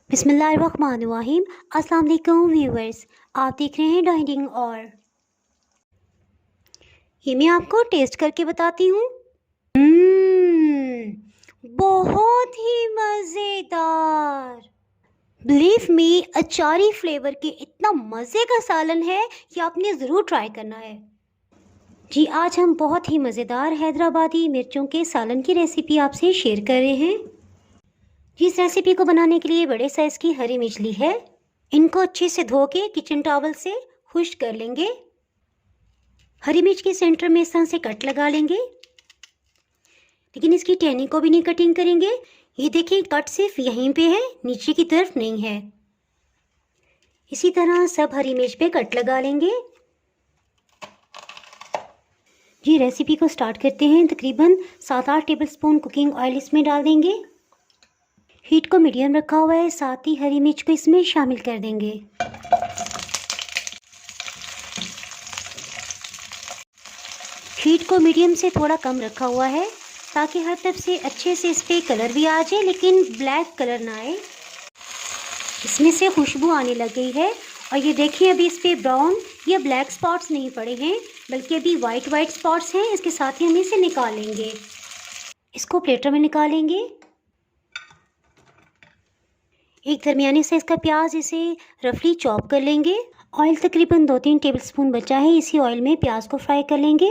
बिस्मिल्लाहिर्रहमानिर्रहीम। अस्सलाम वालेकुम व्यूअर्स, आप देख रहे हैं डाइनिंग और ये मैं आपको टेस्ट करके बताती हूँ। बहुत ही मज़ेदार। बिलीव मी, अचारी फ्लेवर के इतना मज़े का सालन है कि आपने ज़रूर ट्राई करना है। जी, आज हम बहुत ही मज़ेदार हैदराबादी मिर्चों के सालन की रेसिपी आपसे शेयर कर रहे हैं। इस रेसिपी को बनाने के लिए बड़े साइज़ की हरी मिर्च ली है। इनको अच्छे से धो के किचन टॉवल से खुश्क कर लेंगे। हरी मिर्च के सेंटर में इस तरह से कट लगा लेंगे, लेकिन इसकी टहनी को भी नहीं कटिंग करेंगे। ये देखिए, कट सिर्फ यहीं पे है, नीचे की तरफ नहीं है। इसी तरह सब हरी मिर्च पे कट लगा लेंगे। जी, रेसिपी को स्टार्ट करते हैं। तकरीबन 7-8 टेबलस्पून कुकिंग ऑयल इसमें डाल देंगे। हीट को मीडियम रखा हुआ है, साथ ही हरी मिर्च को इसमें शामिल कर देंगे। हीट को मीडियम से थोड़ा कम रखा हुआ है ताकि हर तरफ से अच्छे से इस पर कलर भी आ जाए, लेकिन ब्लैक कलर ना आए। इसमें से खुशबू आने लग गई है और ये देखिए, अभी इस पर ब्राउन या ब्लैक स्पॉट्स नहीं पड़े हैं, बल्कि अभी वाइट स्पॉट्स हैं। इसके साथ ही हम इसे निकाल लेंगे। इसको प्लेटर में निकालेंगे। एक दरमियाने साइज का प्याज, इसे रफली चॉप कर लेंगे। ऑयल तकरीबन 2-3 टेबलस्पून बचा है, इसी ऑयल में प्याज को फ्राई कर लेंगे।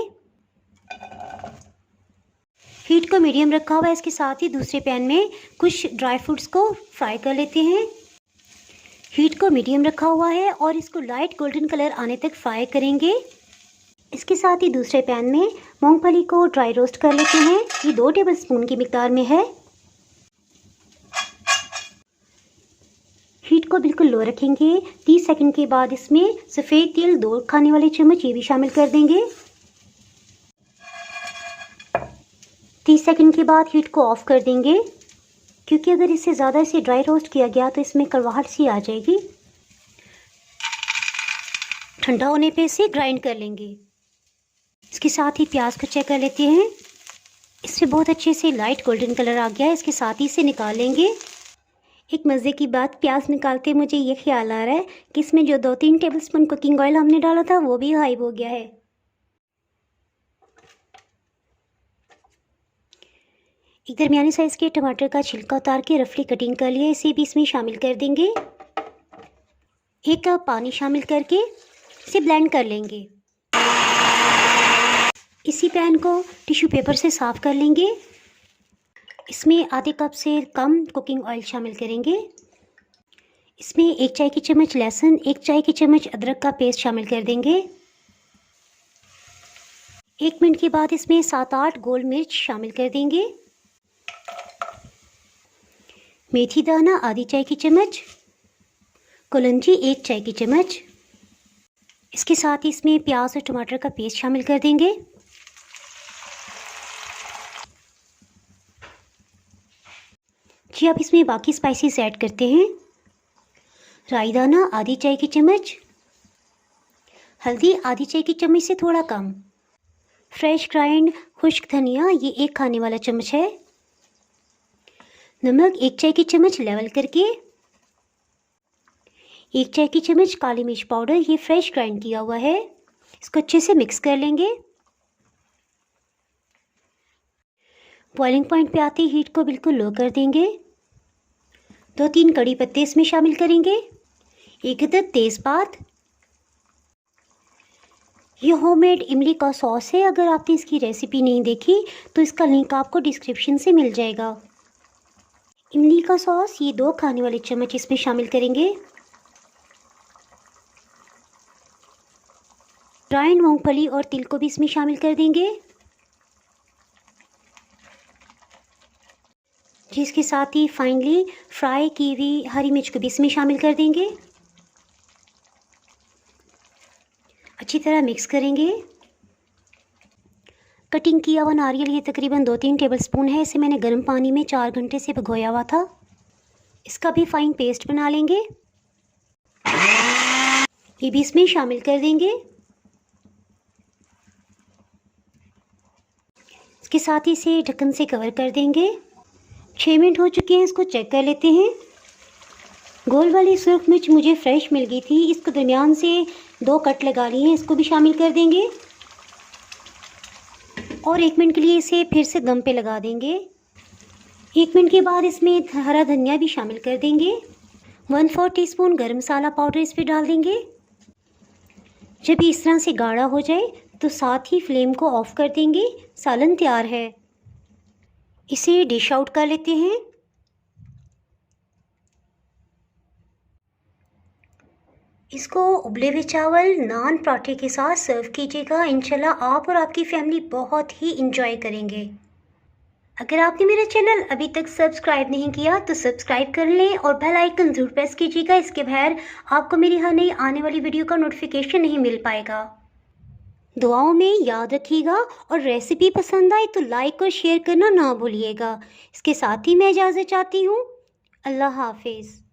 हीट को मीडियम रखा हुआ है, इसके साथ ही दूसरे पैन में कुछ ड्राई फ्रूट्स को फ्राई कर लेते हैं। हीट को मीडियम रखा हुआ है और इसको लाइट गोल्डन कलर आने तक फ्राई करेंगे। इसके साथ ही दूसरे पैन में मूंगफली को ड्राई रोस्ट कर लेते हैं। ये 2 टेबलस्पून की मिकदार में है। हीट को बिल्कुल लो रखेंगे। 30 सेकंड के बाद इसमें सफ़ेद तिल 2 खाने वाले चम्मच ये भी शामिल कर देंगे। 30 सेकंड के बाद हीट को ऑफ कर देंगे, क्योंकि अगर इससे ज़्यादा इसे ड्राई रोस्ट किया गया तो इसमें कड़वाहट सी आ जाएगी। ठंडा होने पे इसे ग्राइंड कर लेंगे। इसके साथ ही प्याज को चेक कर लेते हैं। इससे बहुत अच्छे से लाइट गोल्डन कलर आ गया है। इसके साथ ही इसे निकाल लेंगे। एक मज़े की बात, प्याज निकालते मुझे ये ख्याल आ रहा है कि इसमें जो 2-3 टेबलस्पून कुकिंग ऑयल हमने डाला था वो भी गायब हो गया है। एक दरमियानी साइज़ के टमाटर का छिलका उतार के रफली कटिंग कर लिया, इसे भी इसमें शामिल कर देंगे। 1 कप पानी शामिल करके इसे ब्लेंड कर लेंगे। इसी पैन को टिश्यू पेपर से साफ़ कर लेंगे। इसमें आधे कप से कम कुकिंग ऑयल शामिल करेंगे। इसमें 1 चाय की चम्मच लहसुन, 1 चाय की चम्मच अदरक का पेस्ट शामिल कर देंगे। 1 मिनट के बाद इसमें 7-8 गोल मिर्च शामिल कर देंगे। मेथी दाना आधी चाय की चम्मच, कलौंजी 1 चाय की चम्मच। इसके साथ ही इसमें प्याज और टमाटर का पेस्ट शामिल कर देंगे। जी, अब इसमें बाकी स्पाइसेस ऐड करते हैं। राई दाना आधी चाय की चम्मच, हल्दी आधी चाय की चम्मच से थोड़ा कम, फ्रेश ग्राइंड खुश्क धनिया ये 1 खाने वाला चम्मच है, नमक 1 चाय की चम्मच लेवल करके, 1 चाय की चम्मच काली मिर्च पाउडर, ये फ्रेश ग्राइंड किया हुआ है। इसको अच्छे से मिक्स कर लेंगे। बॉइलिंग पॉइंट पे आते ही हीट को बिल्कुल लो कर देंगे। 2-3 कड़ी पत्ते इसमें शामिल करेंगे। 1 अदद तेज़पात। ये होममेड इमली का सॉस है। अगर आपने इसकी रेसिपी नहीं देखी तो इसका लिंक आपको डिस्क्रिप्शन से मिल जाएगा। इमली का सॉस ये 2 खाने वाले चम्मच इसमें शामिल करेंगे। ग्राइंड मूंगफली और तिल को भी इसमें शामिल कर देंगे, जिसके साथ ही फाइनली फ्राई की हुई हरी मिर्च को भी इसमें शामिल कर देंगे। अच्छी तरह मिक्स करेंगे। कटिंग किया हुआ नारियल ये तकरीबन 2-3 टेबलस्पून है। इसे मैंने गर्म पानी में 4 घंटे से भिगोया हुआ था। इसका भी फाइन पेस्ट बना लेंगे। ये भी इसमें शामिल कर देंगे। इसके साथ ही इसे ढक्कन से कवर कर देंगे। 6 मिनट हो चुके हैं, इसको चेक कर लेते हैं। गोल वाली सुर्ख मिर्च मुझे फ्रेश मिल गई थी, इसको दरमियान से 2 कट लगा लिए हैं, इसको भी शामिल कर देंगे और 1 मिनट के लिए इसे फिर से दम पे लगा देंगे। 1 मिनट के बाद इसमें हरा धनिया भी शामिल कर देंगे। 1/4 टीस्पून गरम मसाला पाउडर इस पे डाल देंगे। जब ये इस तरह से गाढ़ा हो जाए तो साथ ही फ्लेम को ऑफ कर देंगे। सालन तैयार है। इसे डिश आउट कर लेते हैं। इसको उबले हुए चावल, नान, पराठे के साथ सर्व कीजिएगा। इंशाल्लाह आप और आपकी फैमिली बहुत ही इंजॉय करेंगे। अगर आपने मेरा चैनल अभी तक सब्सक्राइब नहीं किया तो सब्सक्राइब कर लें और बेल आइकन ज़रूर प्रेस कीजिएगा। इसके बगैर आपको मेरी हर नई आने वाली वीडियो का नोटिफिकेशन नहीं मिल पाएगा। दुआओं में याद रखिएगा और रेसिपी पसंद आए तो लाइक और शेयर करना ना भूलिएगा। इसके साथ ही मैं इजाज़त चाहती हूँ। अल्लाह हाफिज़।